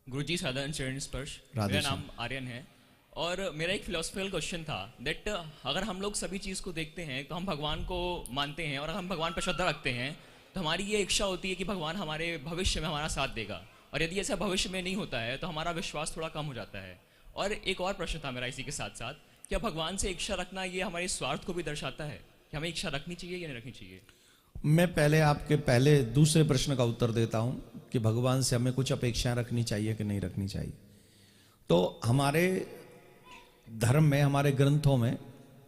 गुरुजी साधारण चरण स्पर्श। राधे मेरा नाम आर्यन है और मेरा एक फिलोसफिकल क्वेश्चन था दैट अगर हम लोग सभी चीज़ को देखते हैं तो हम भगवान को मानते हैं और अगर हम भगवान पर श्रद्धा रखते हैं तो हमारी ये इच्छा होती है कि भगवान हमारे भविष्य में हमारा साथ देगा, और यदि ऐसा भविष्य में नहीं होता है तो हमारा विश्वास थोड़ा कम हो जाता है। और एक और प्रश्न था मेरा इसी के साथ साथ, क्या भगवान से इच्छा रखना ये हमारे स्वार्थ को भी दर्शाता है कि हमें इच्छा रखनी चाहिए या नहीं रखनी चाहिए? मैं पहले आपके पहले दूसरे प्रश्न का उत्तर देता हूं कि भगवान से हमें कुछ अपेक्षाएं रखनी चाहिए कि नहीं रखनी चाहिए। तो हमारे धर्म में, हमारे ग्रंथों में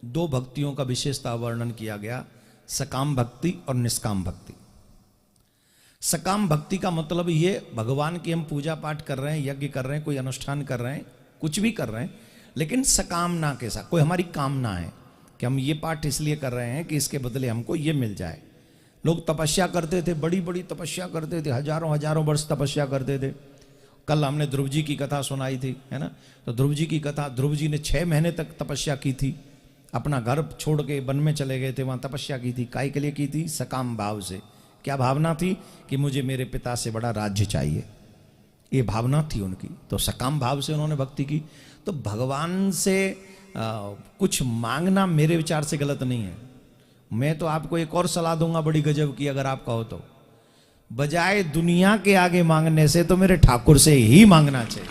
दो भक्तियों का विशेषता वर्णन किया गया, सकाम भक्ति और निष्काम भक्ति। सकाम भक्ति का मतलब ये, भगवान की हम पूजा पाठ कर रहे हैं, यज्ञ कर रहे हैं, कोई अनुष्ठान कर रहे हैं, कुछ भी कर रहे हैं, लेकिन सकामना के साथ, कोई हमारी कामना है कि हम ये पाठ इसलिए कर रहे हैं कि इसके बदले हमको ये मिल जाए। लोग तपस्या करते थे, बड़ी बड़ी तपस्या करते थे, हजारों हजारों वर्ष तपस्या करते थे। कल हमने ध्रुव जी की कथा सुनाई थी, है ना। तो ध्रुव जी की कथा, ध्रुव जी ने 6 महीने तक तपस्या की थी, अपना घर छोड़ के वन में चले गए थे, वहां तपस्या की थी। काय के लिए की थी? सकाम भाव से। क्या भावना थी? कि मुझे मेरे पिता से बड़ा राज्य चाहिए, ये भावना थी उनकी। तो सकाम भाव से उन्होंने भक्ति की। तो भगवान से कुछ मांगना मेरे विचार से गलत नहीं है। मैं तो आपको एक और सलाह दूंगा बड़ी गजब की, अगर आप कहो तो, बजाय दुनिया के आगे मांगने से तो मेरे ठाकुर से ही मांगना चाहिए।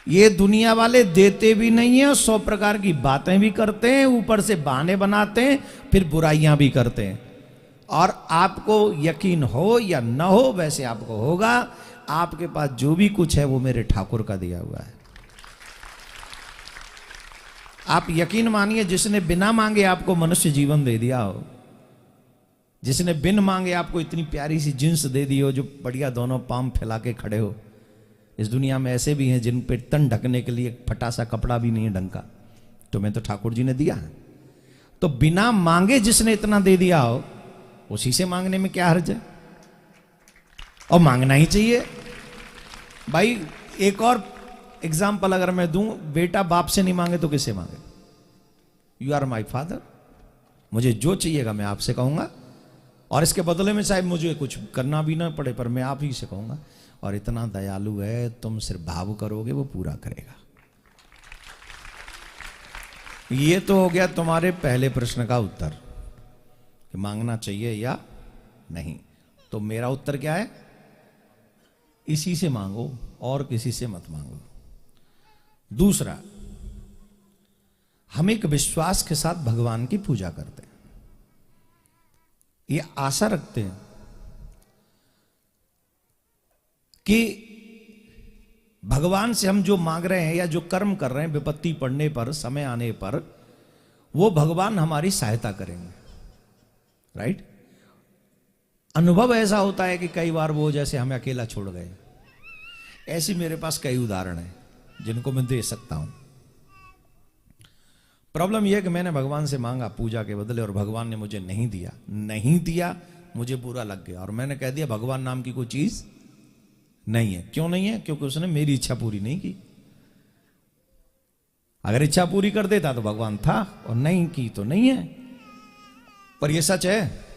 ये दुनिया वाले देते भी नहीं है, 100 प्रकार की बातें भी करते हैं, ऊपर से बहाने बनाते हैं, फिर बुराइयां भी करते हैं। और आपको यकीन हो या न हो, वैसे आपको होगा, आपके पास जो भी कुछ है वो मेरे ठाकुर का दिया हुआ है। आप यकीन मानिए, जिसने बिना मांगे आपको मनुष्य जीवन दे दिया हो, जिसने बिन मांगे आपको इतनी प्यारी सी जींस दे दी हो, जो बढ़िया दोनों पांव फैला के खड़े हो। इस दुनिया में ऐसे भी हैं जिन पे तन ढकने के लिए फटा सा कपड़ा भी नहीं है ढंग का, तुम्हें तो ठाकुर जी ने दिया है। तो बिना मांगे जिसने इतना दे दिया हो, उसी से मांगने में क्या हर्ज है? और मांगना ही चाहिए भाई। एक और एग्जाम्पल अगर मैं दूं, बेटा बाप से नहीं मांगे तो किससे मांगे? यू आर माई फादर, मुझे जो चाहिएगा मैं आपसे कहूंगा, और इसके बदले में शायद मुझे कुछ करना भी ना पड़े, पर मैं आप ही से कहूंगा। और इतना दयालु है, तुम सिर्फ भाव करोगे वो पूरा करेगा। ये तो हो गया तुम्हारे पहले प्रश्न का उत्तर कि मांगना चाहिए या नहीं। तो मेरा उत्तर क्या है? इसी से मांगो और किसी से मत मांगो। दूसरा, हम एक विश्वास के साथ भगवान की पूजा करते हैं, ये आशा रखते हैं कि भगवान से हम जो मांग रहे हैं या जो कर्म कर रहे हैं, विपत्ति पड़ने पर, समय आने पर, वो भगवान हमारी सहायता करेंगे। राइट? अनुभव ऐसा होता है कि कई बार वो जैसे हमें अकेला छोड़ गए। ऐसी मेरे पास कई उदाहरण हैं जिनको मैं दे सकता हूं। प्रॉब्लम यह है कि मैंने भगवान से मांगा पूजा के बदले, और भगवान ने मुझे नहीं दिया। नहीं दिया, मुझे बुरा लग गया, और मैंने कह दिया भगवान नाम की कोई चीज नहीं है। क्यों नहीं है? क्योंकि उसने मेरी इच्छा पूरी नहीं की। अगर इच्छा पूरी कर देता तो भगवान था, और नहीं की तो नहीं है। पर यह सच है,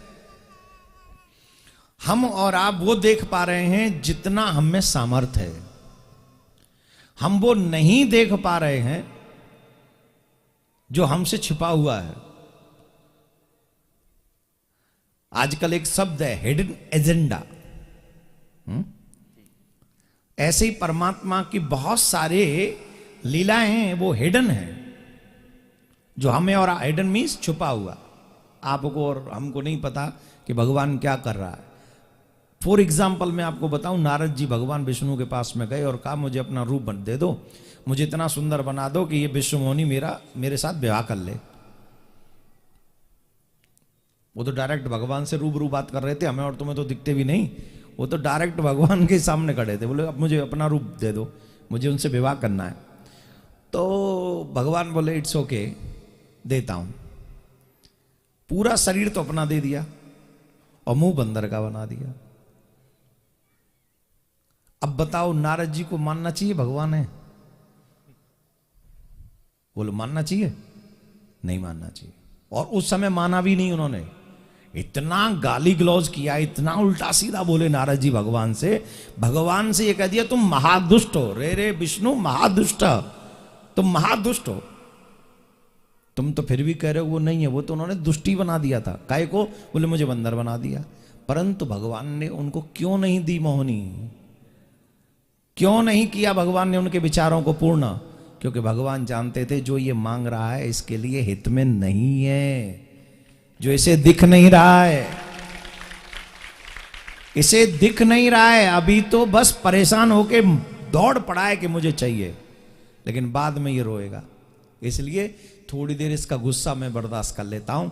हम और आप वो देख पा रहे हैं जितना हम में सामर्थ्य है। हम वो नहीं देख पा रहे हैं जो हमसे छिपा हुआ है। आजकल एक शब्द है हिडन एजेंडा। ऐसे ही परमात्मा की बहुत सारे लीलाएं हैं, वो हिडन है, जो हमें, और हिडन मीन्स छुपा हुआ, आपको और हमको नहीं पता कि भगवान क्या कर रहा है। फॉर एग्जाम्पल मैं आपको बताऊं, नारद जी भगवान विष्णु के पास में गए और कहा मुझे अपना रूप दे दो, मुझे इतना सुंदर बना दो कि ये विश्व मोहिनी मेरे साथ विवाह कर ले। वो तो डायरेक्ट भगवान से रूबरू बात कर रहे थे, हमें और तुम्हें तो दिखते भी नहीं। वो तो डायरेक्ट भगवान के सामने खड़े थे, बोले अब मुझे अपना रूप दे दो, मुझे उनसे विवाह करना है। तो भगवान बोले इट्स ओके, देता हूं। पूरा शरीर तो अपना दे दिया और मुंह बंदर का बना दिया। अब बताओ, नारद जी को मानना चाहिए भगवान है? बोलो मानना चाहिए? नहीं मानना चाहिए। और उस समय माना भी नहीं उन्होंने, इतना गाली गलौज किया, इतना उल्टा सीधा बोले नारद जी भगवान से ये कह दिया तुम महादुष्ट हो। रे विष्णु महादुष्ट, तुम महादुष्ट हो। तुम तो फिर भी कह रहे हो वो नहीं है, वो तो उन्होंने दुष्टी बना दिया था। काय को? बोले मुझे बंदर बना दिया। परंतु भगवान ने उनको क्यों नहीं दी मोहनी? क्यों नहीं किया भगवान ने उनके विचारों को पूर्ण? क्योंकि भगवान जानते थे जो ये मांग रहा है इसके लिए हित में नहीं है, जो इसे दिख नहीं रहा है, इसे दिख नहीं रहा है। अभी तो बस परेशान होके दौड़ पड़ा है कि मुझे चाहिए, लेकिन बाद में ये रोएगा। इसलिए थोड़ी देर इसका गुस्सा मैं बर्दाश्त कर लेता हूं।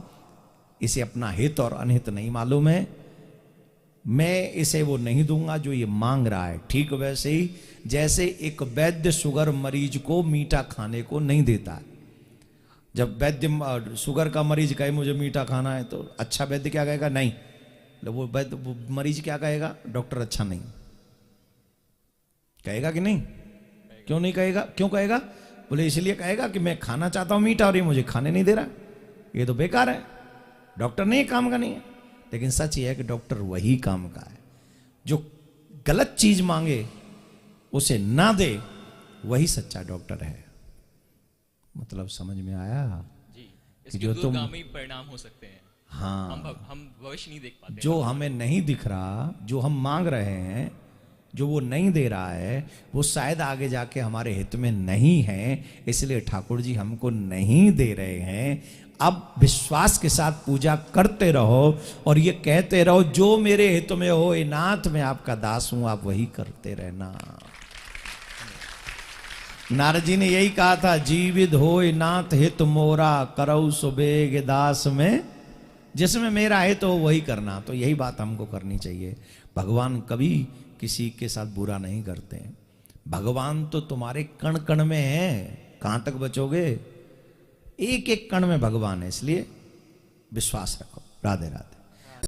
इसे अपना हित और अनहित नहीं मालूम है, मैं इसे वो नहीं दूंगा जो ये मांग रहा है। ठीक वैसे ही जैसे एक वैद्य शुगर मरीज को मीठा खाने को नहीं देता है। जब वैद्य शुगर का मरीज कहे मुझे मीठा खाना है, तो अच्छा वैद्य क्या कहेगा? नहीं। वो वैद्य, वो मरीज क्या कहेगा? डॉक्टर अच्छा नहीं कहेगा कि नहीं? क्यों नहीं कहेगा? क्यों कहेगा? बोले इसलिए कहेगा कि मैं खाना चाहता हूं मीठा और ये मुझे खाने नहीं दे रहा, ये तो बेकार है, डॉक्टर नहीं काम का नहीं है। लेकिन सच ये है कि डॉक्टर वही काम का है, जो गलत चीज मांगे उसे ना दे, वही सच्चा डॉक्टर है। मतलब समझ में आया? जी, इसके जो तुम दूरगामी परिणाम हो सकते हैं। हाँ, हम भविष्य नहीं देख पाते। जो हमें नहीं दिख रहा, जो हम मांग रहे हैं, जो वो नहीं दे रहा है, वो शायद आगे जाके हमारे हित में नहीं है, इसलिए ठाकुर जी हमको नहीं दे रहे हैं। अब विश्वास के साथ पूजा करते रहो और ये कहते रहो जो मेरे हित में हो, ए नाथ मैं आपका दास हूं, आप वही करते रहना। नारद जी ने यही कहा था, जीवित होए नाथ हित मोरा, करऊ सुबेग दास में, जिसमें मेरा हित हो वही करना। तो यही बात हमको करनी चाहिए। भगवान कभी किसी के साथ बुरा नहीं करते हैं। भगवान तो तुम्हारे कण कण में है, कहां तक बचोगे? एक एक कण में भगवान है, इसलिए विश्वास रखो। राधे राधे।